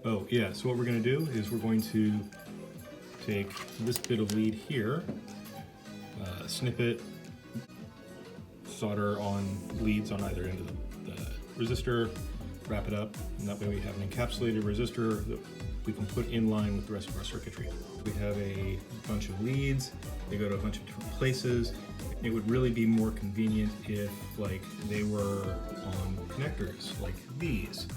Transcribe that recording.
Oh yeah, so what we're going to do is we're going to take this bit of lead here, snip it, solder on leads on either end of the resistor, wrap it up, and that way we have an encapsulated resistor that we can put in line with the rest of our circuitry. We have a bunch of leads, they go to a bunch of different places. It would really be more convenient if they were on connectors like these.